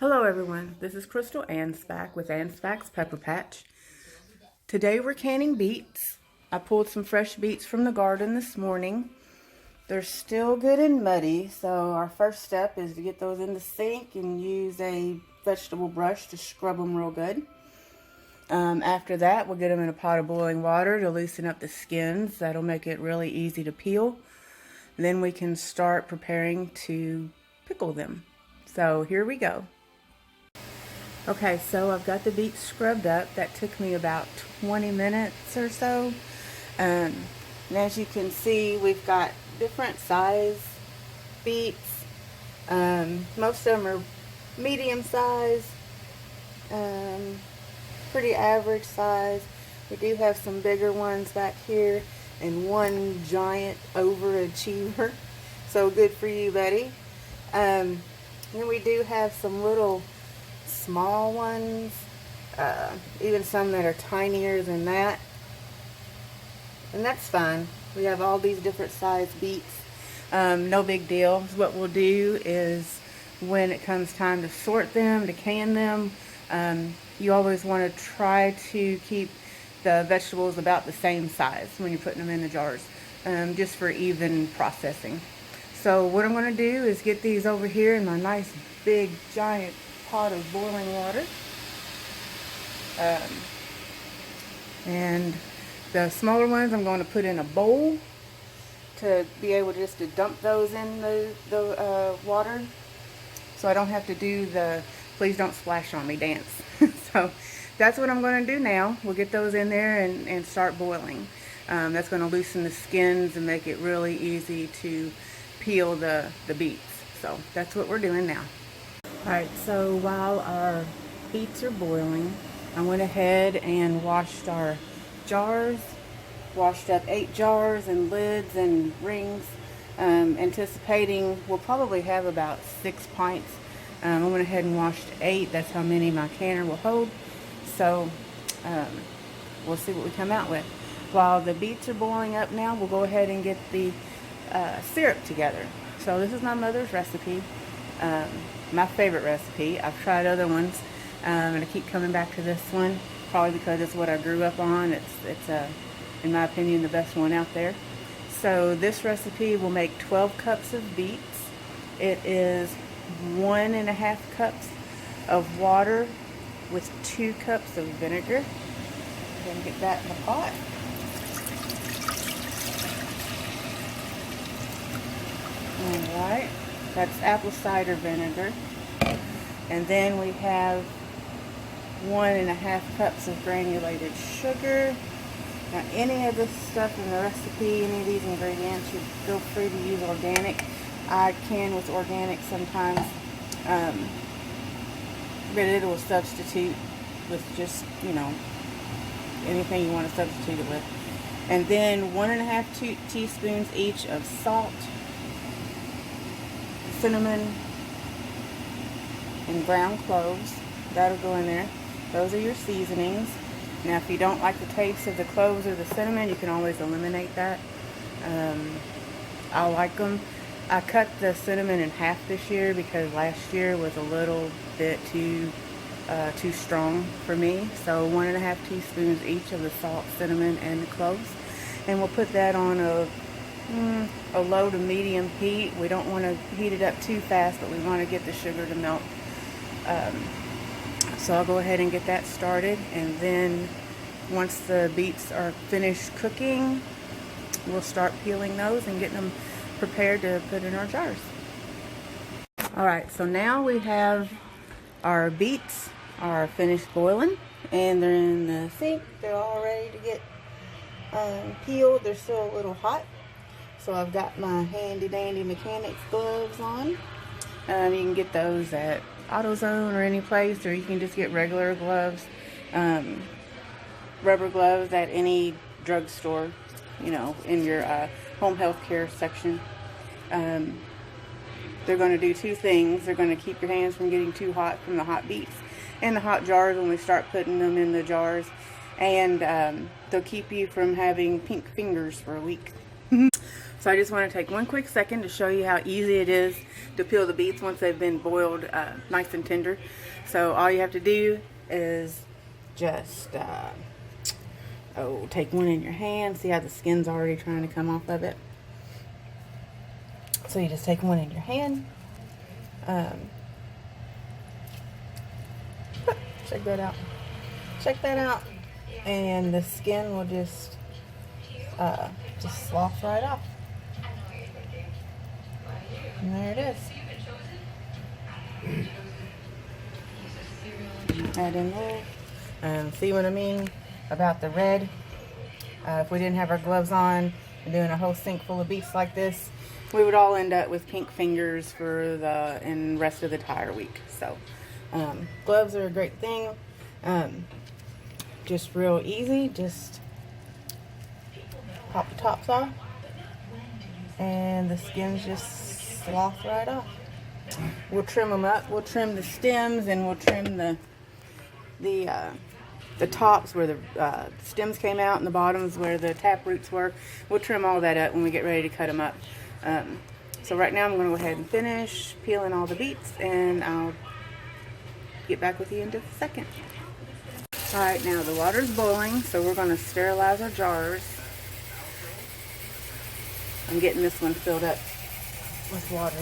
Hello everyone, this is Crystal Anspach with Anspach's Pepper Patch. Today we're canning beets. I pulled some fresh beets from the garden this morning. They're still good and muddy, so our first step is to get those in the sink and use a vegetable brush to scrub them real good. After that, we'll get them in a pot of boiling water to loosen up the skins. That'll make it really easy to peel. Then we can start preparing to pickle them. So here we go. Okay, so I've got the beets scrubbed up. That took me about 20 minutes or so. And as you can see, we've got different size beets. Most of them are medium size, pretty average size. We do have some bigger ones back here and one giant overachiever. So good for you, buddy. Then we do have some little small ones, even some that are tinier than that, and that's fine. We have all these different size beets. No big deal. What we'll do is when it comes time to sort them, to can them, you always want to try to keep the vegetables about the same size when you're putting them in the jars, just for even processing. So what I'm going to do is get these over here in my nice big giant pot of boiling water, and the smaller ones I'm going to put in a bowl to be able just to dump those in the water, so I don't have to do the please don't splash on me dance. So that's what I'm going to do now. We'll get those in there and start boiling. That's going to loosen the skins and make it really easy to peel the beets. So that's what we're doing now. Alright, so while our beets are boiling, I went ahead and washed our jars. Washed up 8 jars and lids and rings, anticipating we'll probably have about 6 pints. I went ahead and washed 8. That's how many my canner will hold. So we'll see what we come out with. While the beets are boiling up now, we'll go ahead and get the syrup together. So this is my mother's recipe. My favorite recipe. I've tried other ones, and I keep coming back to this one, probably because it's what I grew up on. It's in my opinion, the best one out there. So this recipe will make 12 cups of beets. It is 1.5 cups of water with 2 cups of vinegar. I'm gonna get that in the pot. All right. That's apple cider vinegar. And then we have 1.5 cups of granulated sugar. Now any of this stuff in the recipe, any of these ingredients, you feel free to use organic. I can with organic sometimes, but it will substitute with just, anything you want to substitute it with. And then 1.5 teaspoons each of salt, cinnamon, and ground cloves. That'll go in there. Those are your seasonings. Now if you don't like the taste of the cloves or the cinnamon, you can always eliminate that. I like them. I cut the cinnamon in half this year because last year was a little bit too strong for me. So 1.5 teaspoons each of the salt, cinnamon, and the cloves. And we'll put that on a low to medium heat. We don't want to heat it up too fast, but we want to get the sugar to melt. So I'll go ahead and get that started, and then once the beets are finished cooking, we'll start peeling those and getting them prepared to put in our jars. Alright, so now we have our beets are finished boiling, and they're in the sink. They're all ready to get peeled. They're still a little hot. So I've got my handy dandy mechanics gloves on. You can get those at AutoZone or any place, or you can just get regular gloves, rubber gloves at any drugstore, in your home health care section. They're going to do 2 things. They're going to keep your hands from getting too hot from the hot beets and the hot jars when we start putting them in the jars, and they'll keep you from having pink fingers for a week. So I just want to take one quick second to show you how easy it is to peel the beets once they've been boiled nice and tender. So all you have to do is just take one in your hand. See how the skin's already trying to come off of it? So you just take one in your hand. Check that out. Check that out. And the skin will just slough right off. And there it is. Add in there. See what I mean about the red? If we didn't have our gloves on and doing a whole sink full of beets like this, we would all end up with pink fingers for the rest of the entire week. So gloves are a great thing. Just real easy. Just pop the tops off, and the skins just slough right off. We'll trim them up. We'll trim the stems, and we'll trim the tops where the stems came out, and the bottoms where the tap roots were. We'll trim all that up when we get ready to cut them up. So right now I'm going to go ahead and finish peeling all the beets, and I'll get back with you in just a second. Alright, now the water's boiling, so we're going to sterilize our jars. I'm getting this one filled up with water.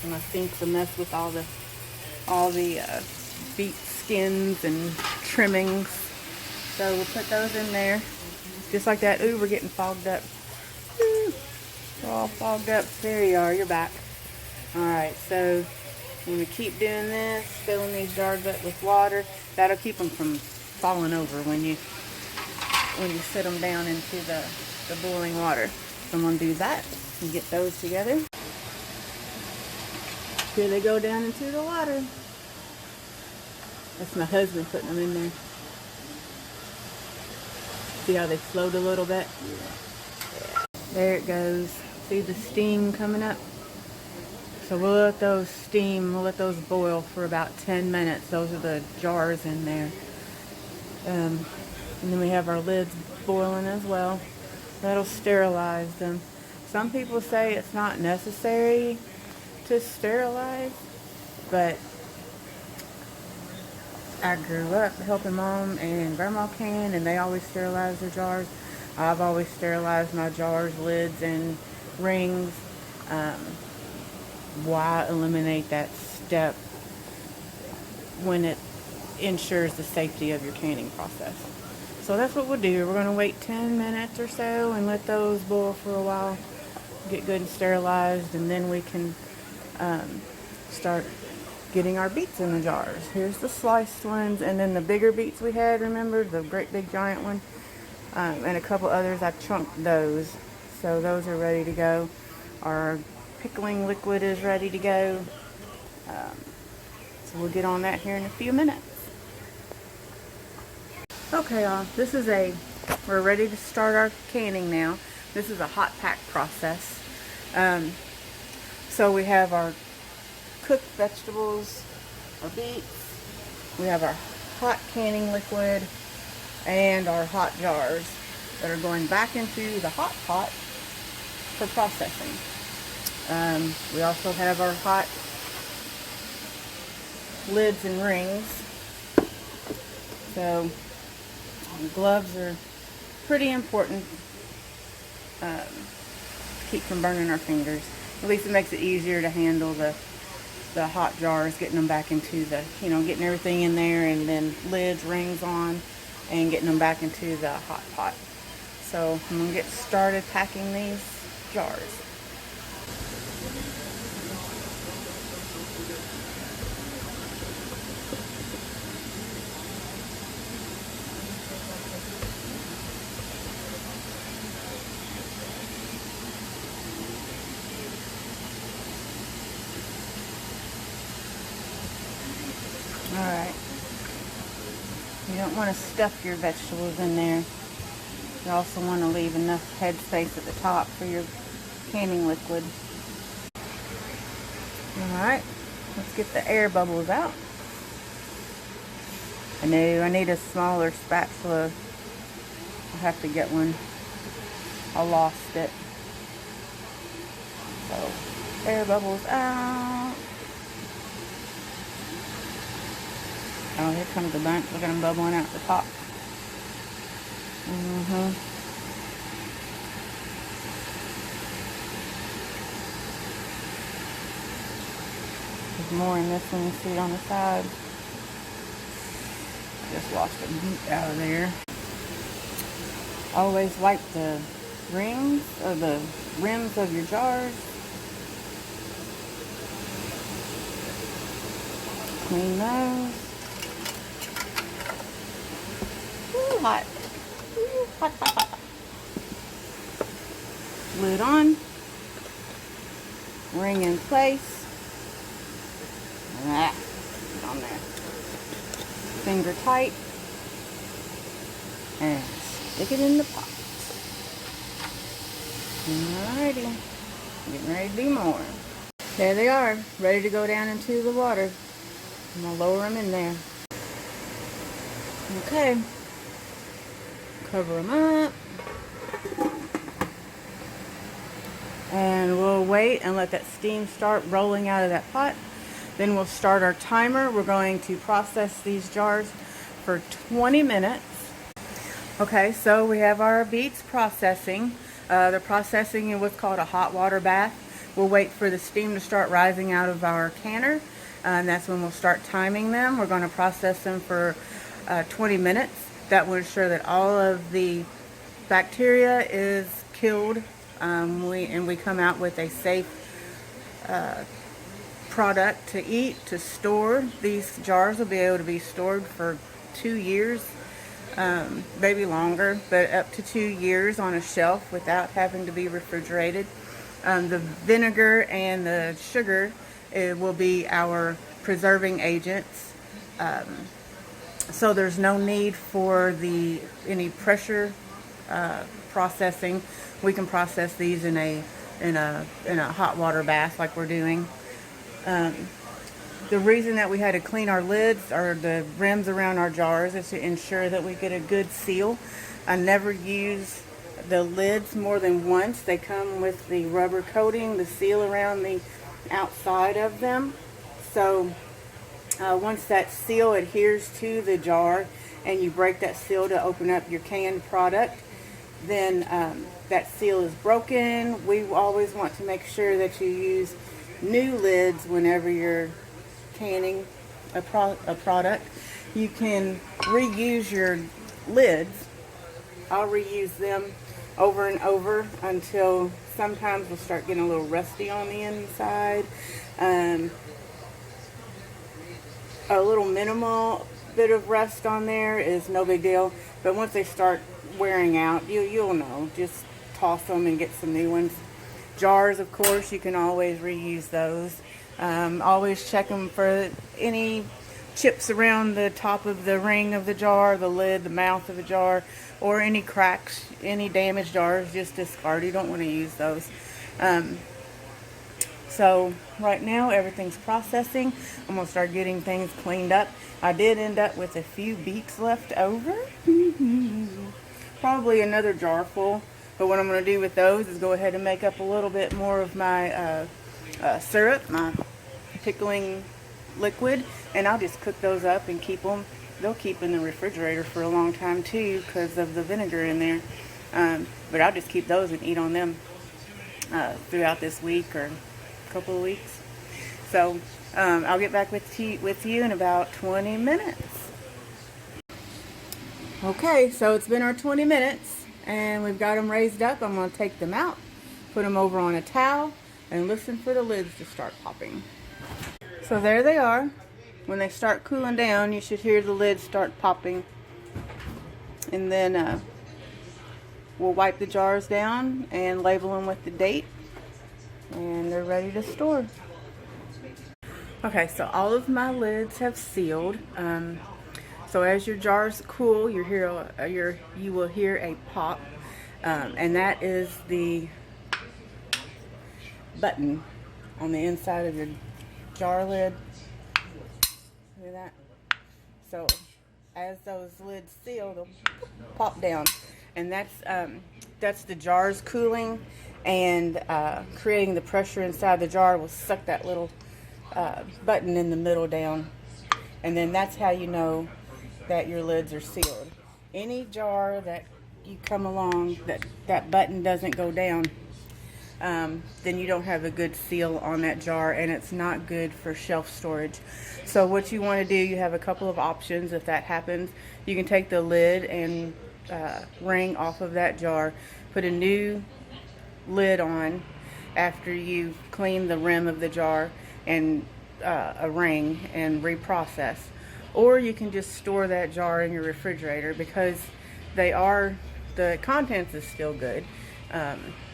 And my sink's a mess with all the beet skins and trimmings. So we'll put those in there. Just like that. Ooh, we're getting fogged up. Ooh, we're all fogged up. There you are, you're back. Alright, so I'm going to keep doing this, filling these jars up with water. That'll keep them from falling over when you sit them down into the boiling water. So I'm going to do that and get those together. Here they go down into the water. That's my husband putting them in there. See how they float a little bit? Yeah. There it goes. See the steam coming up? So we'll let those steam, we'll let those boil for about 10 minutes. Those are the jars in there. And then we have our lids boiling as well. That'll sterilize them. Some people say it's not necessary to sterilize, but I grew up helping Mom and Grandma can, and they always sterilize their jars. I've always sterilized my jars, lids, and rings. Why eliminate that step when it ensures the safety of your canning process? So that's what we'll do. We're going to wait 10 minutes or so and let those boil for a while, get good and sterilized, and then we can start getting our beets in the jars. Here's the sliced ones, and then the bigger beets we had, remember, the great big giant one, and a couple others. I chunked those, so those are ready to go. Our pickling liquid is ready to go, so we'll get on that here in a few minutes. Okay, y'all, we're ready to start our canning now. This is a hot pack process. So we have our cooked vegetables, our beets, we have our hot canning liquid, and our hot jars that are going back into the hot pot for processing. We also have our hot lids and rings. So gloves are pretty important to keep from burning our fingers. At least it makes it easier to handle the hot jars, getting them back into getting everything in there, and then lids, rings on, and getting them back into the hot pot. So I'm going to get started packing these jars. Alright, you don't want to stuff your vegetables in there. You also want to leave enough headspace at the top for your canning liquid. Alright, let's get the air bubbles out. I need a smaller spatula. I'll have to get one. I lost it. So air bubbles out. Oh, here comes a bunch. Look at them bubbling out the top. There's more in this one. You see it on the side. I just lost a beet out of there. Always wipe the rings or the rims of your jars. Clean those. Ooh, hot. Ooh, hot, hot, hot. Lid on. Ring in place. Ah, on there. Finger tight. And stick it in the pot. Alrighty. Getting ready to do more. There they are. Ready to go down into the water. I'm going to lower them in there. Okay. Cover them up. And we'll wait and let that steam start rolling out of that pot. Then we'll start our timer. We're going to process these jars for 20 minutes. Okay, so we have our beets processing. They're processing in what's called a hot water bath. We'll wait for the steam to start rising out of our canner. And that's when we'll start timing them. We're going to process them for 20 minutes. That will ensure that all of the bacteria is killed. We come out with a safe product to eat, to store. These jars will be able to be stored for 2 years, maybe longer, but up to 2 years on a shelf without having to be refrigerated. The vinegar and the sugar will be our preserving agents. So there's no need for any pressure processing. We can process these in a hot water bath like we're doing. The reason that we had to clean our lids or the rims around our jars is to ensure that we get a good seal. I never use the lids more than once. They come with the rubber coating, the seal around the outside of them. So once that seal adheres to the jar and you break that seal to open up your canned product, then that seal is broken. We always want to make sure that you use new lids whenever you're canning a product. You can reuse your lids. I'll reuse them over and over until sometimes we'll start getting a little rusty on the inside. A little minimal bit of rust on there is no big deal, but once they start wearing out, you'll know. Just toss them and get some new ones. Jars, of course, you can always reuse those. Always check them for any chips around the top of the ring of the jar, the lid, the mouth of the jar, or any cracks, any damaged jars. Just discard. You don't want to use those. So right now everything's processing. I'm going to start getting things cleaned up. I did end up with a few beets left over. Probably another jar full. But what I'm going to do with those is go ahead and make up a little bit more of my syrup, my pickling liquid, and I'll just cook those up and keep them. They'll keep in the refrigerator for a long time too because of the vinegar in there. But I'll just keep those and eat on them throughout this week or a couple of weeks. So I'll get back with you in about 20 minutes. Okay, so it's been our 20 minutes. And we've got them raised up. I'm going to take them out, put them over on a towel, and listen for the lids to start popping. So there they are. When they start cooling down, you should hear the lids start popping. And then we'll wipe the jars down and label them with the date. And they're ready to store. Okay, so all of my lids have sealed. So as your jars cool, you will hear a pop, and that is the button on the inside of your jar lid. See that? So as those lids seal, they'll pop down, and that's the jars cooling, and creating the pressure inside the jar will suck that little button in the middle down, and then that's how you know that your lids are sealed. Any jar that you come along that button doesn't go down, then you don't have a good seal on that jar, and it's not good for shelf storage. So what you want to do, you have a couple of options. If that happens, you can take the lid and ring off of that jar, put a new lid on after you clean the rim of the jar and a ring and reprocess. Or you can just store that jar in your refrigerator, because the contents is still good.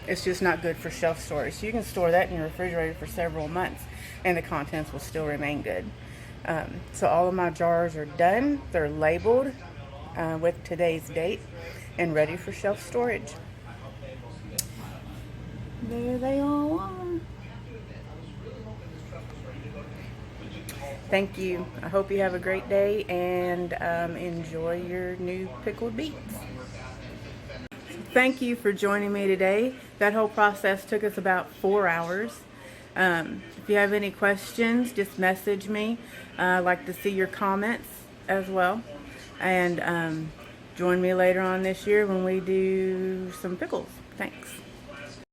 It's just not good for shelf storage. So you can store that in your refrigerator for several months and the contents will still remain good. So all of my jars are done. They're labeled with today's date and ready for shelf storage. There they all are. Thank you. I hope you have a great day and enjoy your new pickled beets. Thank you for joining me today. That whole process took us about 4 hours. If you have any questions, just message me. I'd like to see your comments as well. And join me later on this year when we do some pickles. Thanks.